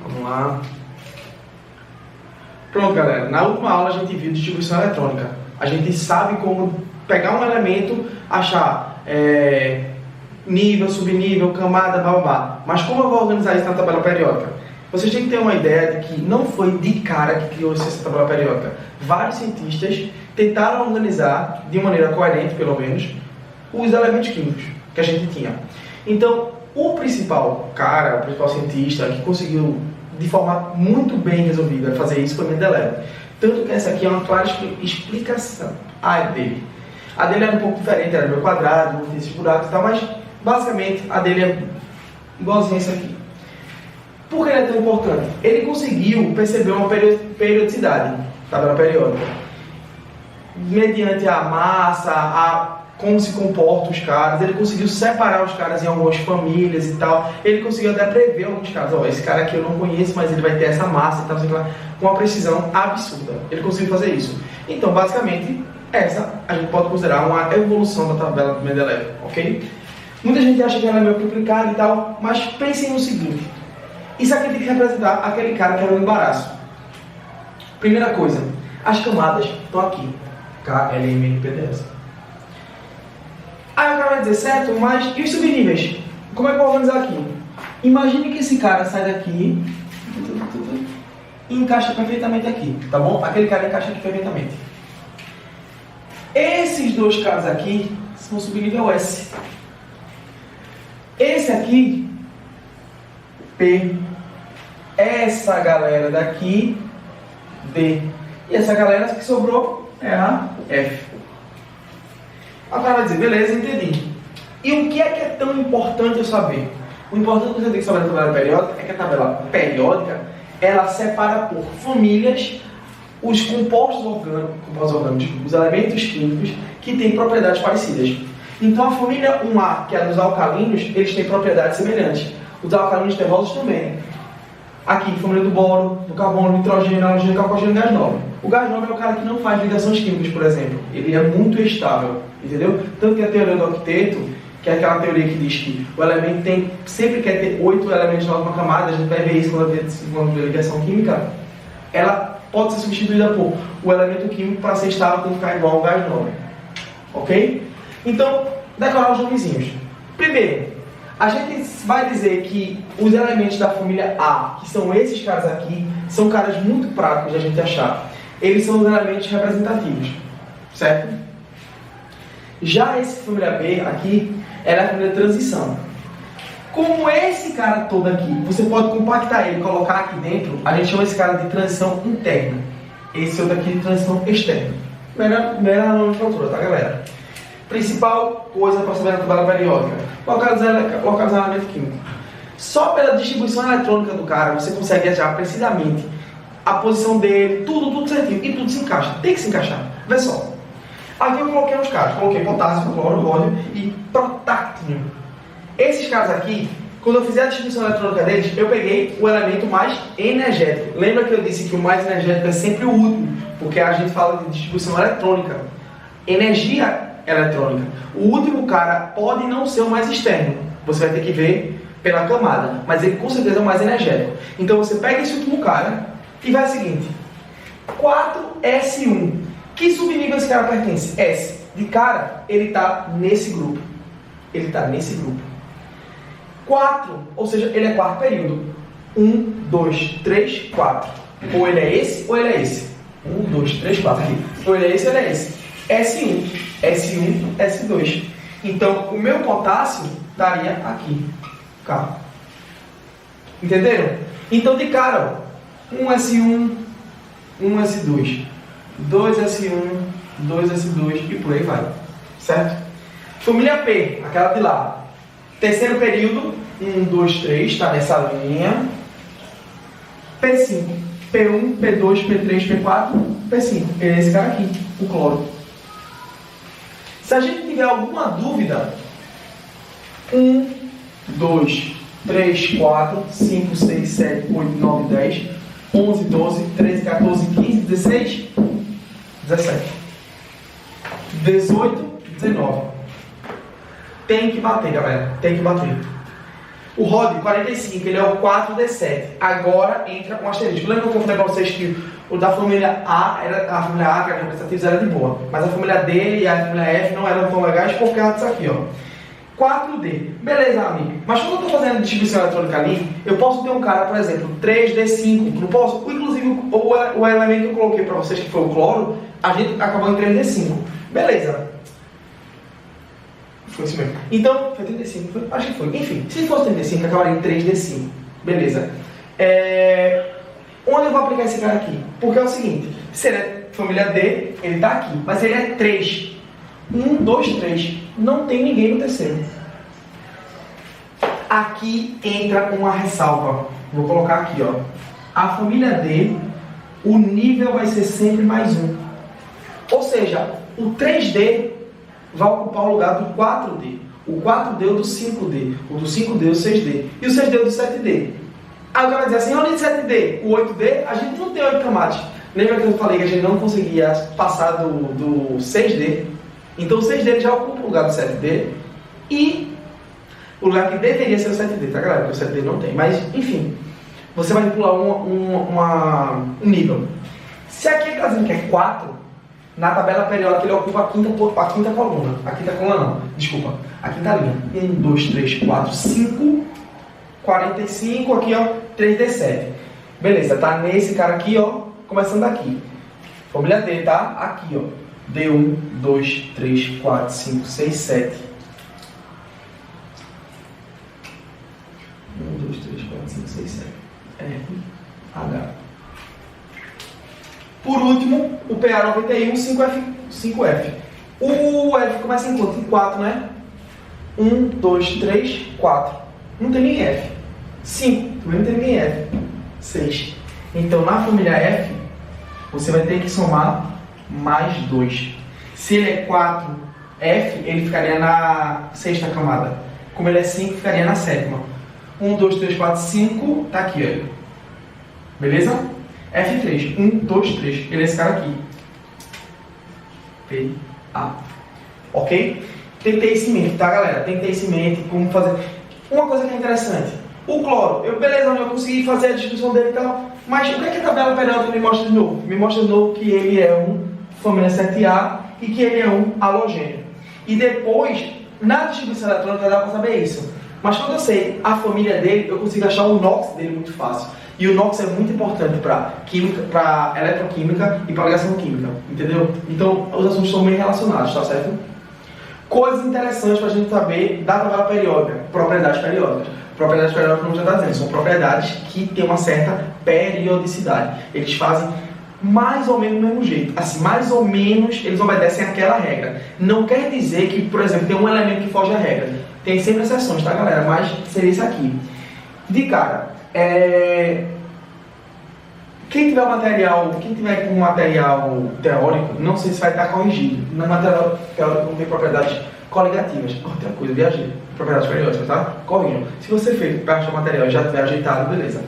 Vamos lá. Pronto, galera. Na última aula a gente viu distribuição eletrônica. A gente sabe como pegar um elemento, achar nível, subnível, camada, blá blá blá. Mas como eu vou organizar isso na tabela periódica? Vocês têm que ter uma ideia de que não foi de cara que criou essa tabela periódica. Vários cientistas tentaram organizar, de maneira coerente pelo menos, os elementos químicos que a gente tinha. Então, o principal cientista que conseguiu, de forma muito bem resolvida, fazer isso foi Mendeleev. Tanto que essa aqui é uma clara explicação dele. A dele era um pouco diferente, era meu quadrado, não tinha esses buracos e tal, mas basicamente a dele é igualzinha essa aqui. Por que ele é tão importante? Ele conseguiu perceber uma periodicidade, tabela periódica, mediante a massa, como se comportam os caras. Ele conseguiu separar os caras em algumas famílias e tal. Ele conseguiu até prever alguns caras. Esse cara aqui eu não conheço, mas ele vai ter essa massa e tal, assim, com uma precisão absurda. Ele conseguiu fazer isso. Então, basicamente, essa a gente pode considerar uma evolução da tabela de Mendeleev, ok? Muita gente acha que ela é meio complicada e tal, mas pensem no seguinte. Isso aqui tem que representar aquele cara que era um embaraço. Primeira coisa, as camadas estão aqui. K, L, M, N, P, D, S. Aí o cara vai dizer, certo, mas e os subníveis? Como é que eu vou organizar aqui? Imagine que esse cara sai daqui e encaixa perfeitamente aqui, tá bom? Aquele cara encaixa aqui perfeitamente. Esses dois caras aqui são subnível S. Esse aqui, P. Essa galera daqui, D. E essa galera que sobrou é a F. Aí o cara vai dizer, beleza, entendi. E o que é tão importante eu saber? O importante que você tem que saber na tabela periódica é que a tabela periódica, ela separa por famílias os compostos orgânicos, os elementos químicos que têm propriedades parecidas. Então a família 1A, que é a dos alcalinos, eles têm propriedades semelhantes. Os alcalinos terrosos também. Aqui, família do boro, do carbono, nitrogênio, halogênio, calcogênio e gás nobre. O gás nobre é o cara que não faz ligações químicas, por exemplo. Ele é muito estável, entendeu? Tanto que a teoria do octeto, que é aquela teoria que diz que o elemento sempre quer ter 8 elementos numa camada, a gente vai ver isso quando vê ligação química, ela pode ser substituída por o elemento químico para ser estável tem que ficar igual ao gás nobre. Ok? Então, decorar os nomezinhos. Primeiro, a gente vai dizer que os elementos da família A, que são esses caras aqui, são caras muito práticos de a gente achar. Eles são os elementos representativos, certo? Já esse família B aqui, ela é a família de transição. Como esse cara todo aqui, você pode compactar ele e colocar aqui dentro, a gente chama esse cara de transição interna. Esse outro aqui de transição externa. Mera nomenclatura, tá, galera? Principal coisa para saber na tabela periódica: localizar elemento químico. Só pela distribuição eletrônica do cara você consegue achar precisamente a posição dele, tudo certinho, e tudo se encaixa. Tem que se encaixar. Vê só. Aqui eu coloquei uns caras, coloquei potássio, cloro, ródio e protáctino. Esses caras aqui, quando eu fizer a distribuição eletrônica deles, eu peguei o elemento mais energético. Lembra que eu disse que o mais energético é sempre o último, porque a gente fala de distribuição eletrônica. Energia eletrônica. O último cara pode não ser o mais externo. Você vai ter que ver pela camada, mas ele com certeza é o mais energético. Então você pega esse último cara e vai o seguinte: 4S1. Que subnível esse cara pertence? S. De cara, ele está nesse grupo. Ele está nesse grupo. 4, ou seja, ele é quarto período. 1, 2, 3, 4. Ou ele é esse, ou ele é esse. 1, 2, 3, 4 aqui. Ou ele é esse, ou ele é esse. S1, S1, S2. Então, o meu potássio estaria aqui. Cá. Entenderam? Então, de cara, ó, 1S1, 1S2, 2S1, 2S2 e por aí vai. Certo? Família P, aquela de lá. Terceiro período, 1, 2, 3, está nessa linha. P5, P1, P2, P3, P4, P5. É esse cara aqui, o cloro. Se a gente tiver alguma dúvida, 1, 2, 3, 4, 5, 6, 7, 8, 9, 10, 11, 12, 13, 14, 15, 16, 17, 18, 19. Tem que bater, galera. Tem que bater. O Rod 45, ele é o 4D7. Agora entra um asterisco. Lembra que eu falei para vocês que o da família A, a família A, que era representativos, era de boa. Mas a família D e a família F não eram tão legais por causa disso aqui, ó. 4D. Beleza, amigo. Mas quando eu estou fazendo distribuição eletrônica ali, eu posso ter um cara, por exemplo, 3D5. Não posso? Inclusive, o elemento que eu coloquei para vocês, que foi o cloro, a gente acabou em 3D5. Beleza. Foi isso mesmo. Então, foi 35? Foi? Acho que foi. Enfim, se fosse 35, acabaria em 3D5. Beleza. Onde eu vou aplicar esse cara aqui? Porque é o seguinte, se ele é família D, ele está aqui. Mas ele é 3. 1, 2, 3. Não tem ninguém no terceiro. Aqui entra uma ressalva. Vou colocar aqui, ó. A família D, o nível vai ser sempre mais 1. Ou seja, o 3D vai ocupar o lugar do 4D. O 4D é o do 5D. O do 5D é o 6D. E o 6D é o do 7D. Aí o cara vai dizer assim, olha de 7D, o 8D, a gente não tem 8 camadas. Lembra que eu falei que a gente não conseguia passar do 6D? Então o 6D já ocupa o lugar do 7D e o lugar que deveria ser o 7D, tá galera? Porque o 7D não tem. Mas, enfim, você vai pular um nível. Se aqui está dizendo que é 4, na tabela periódica ele ocupa a quinta coluna. A quinta coluna não, desculpa. A quinta linha. 1, 2, 3, 4, 5, 45, aqui ó, 3D7. Beleza, tá nesse cara aqui ó, começando aqui. Família D, tá? Aqui ó. D1, 2, 3, 4, 5, 6, 7. 1, 2, 3, 4, 5, 6, 7. F, H. Por último, o PA91, 5F. O F começa em quanto? Em 4, né? 1, 2, 3, 4. Não tem nem F. 5, também não tem nem F. 6. Então, na família F, você vai ter que somar mais 2. Se ele é 4F, ele ficaria na sexta camada. Como ele é 5, ficaria na sétima. 1, 2, 3, 4, 5, tá aqui, ó. Beleza? F3, 1, 2, 3. Ele é esse cara aqui. P, A. Ok? Tem que ter isso em mente, tá, galera? Tem que ter isso em mente, como fazer. Uma coisa que é interessante. O cloro, beleza, eu consegui fazer a distribuição dele e tal, mas o que é que a tabela periódica me mostra de novo? Me mostra de novo que ele é um família 7A e que ele é um halogênio. E depois, na distribuição eletrônica dá para saber isso. Mas quando eu sei a família dele, eu consigo achar o NOx dele muito fácil. E o NOx é muito importante para química, para eletroquímica e para ligação química, entendeu? Então, os assuntos estão bem relacionados, tá certo? Coisas interessantes para a gente saber da tabela periódica, propriedades periódicas. Propriedades periódicas, como já está dizendo, são propriedades que têm uma certa periodicidade. Eles fazem mais ou menos do mesmo jeito. Assim, mais ou menos eles obedecem àquela regra. Não quer dizer que, por exemplo, tem um elemento que foge à regra. Tem sempre exceções, tá, galera? Mas seria isso aqui. De cara, quem tiver com material teórico, não sei se vai estar corrigido. No material teórico não tem propriedades coligativas. Outra coisa, viajei. Propriedades periódicas, tá? Corrijam. Se você fez parte do material e já tiver ajeitado, beleza.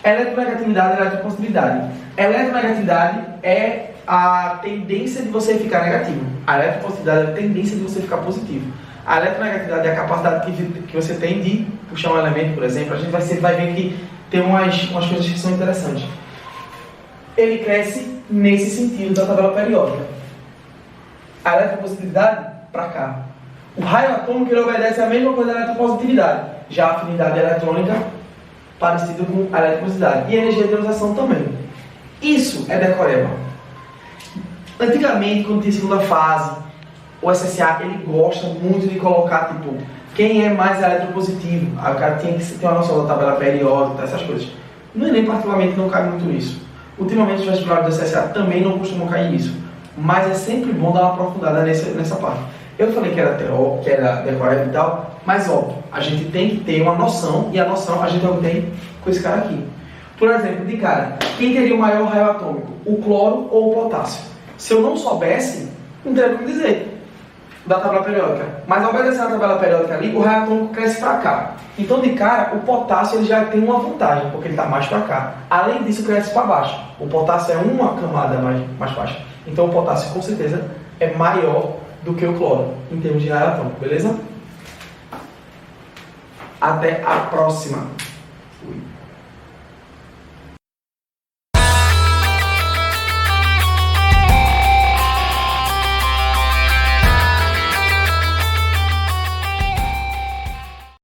Eletronegatividade e eletropositividade. Eletronegatividade é a tendência de você ficar negativo. A eletropositividade é a tendência de você ficar positivo. A eletronegatividade é a capacidade que você tem de puxar um elemento, por exemplo. A gente vai ver que tem umas coisas que são interessantes. Ele cresce nesse sentido da tabela periódica. A eletropositividade, para cá. O raio atômico ele obedece a mesma coisa da eletropositividade. Já a afinidade eletrônica, parecida com a eletropositividade. E a energia de ionização também. Isso é decoreba. Antigamente, quando tinha segunda fase, o SSA ele gosta muito de colocar, tipo, quem é mais eletropositivo. Aí o cara tinha que ter uma noção da tabela periódica, essas coisas. No Enem, particularmente, não cai muito isso. Ultimamente, os vestibulares do SSA também não costumam cair isso. Mas é sempre bom dar uma aprofundada nessa parte. Eu falei que era decoreba e tal, mas óbvio, a gente tem que ter uma noção, e a noção a gente obtém com esse cara aqui. Por exemplo, de cara, quem teria o maior raio atômico? O cloro ou o potássio? Se eu não soubesse, não teria como dizer da tabela periódica. Mas obedecendo a tabela periódica ali, o raio atômico cresce para cá. Então, de cara, o potássio ele já tem uma vantagem, porque ele está mais para cá. Além disso, cresce para baixo. O potássio é uma camada mais baixa. Então, o potássio, com certeza, é maior do que o cloro, em termos de raio atômico, beleza? Até a próxima. Fui.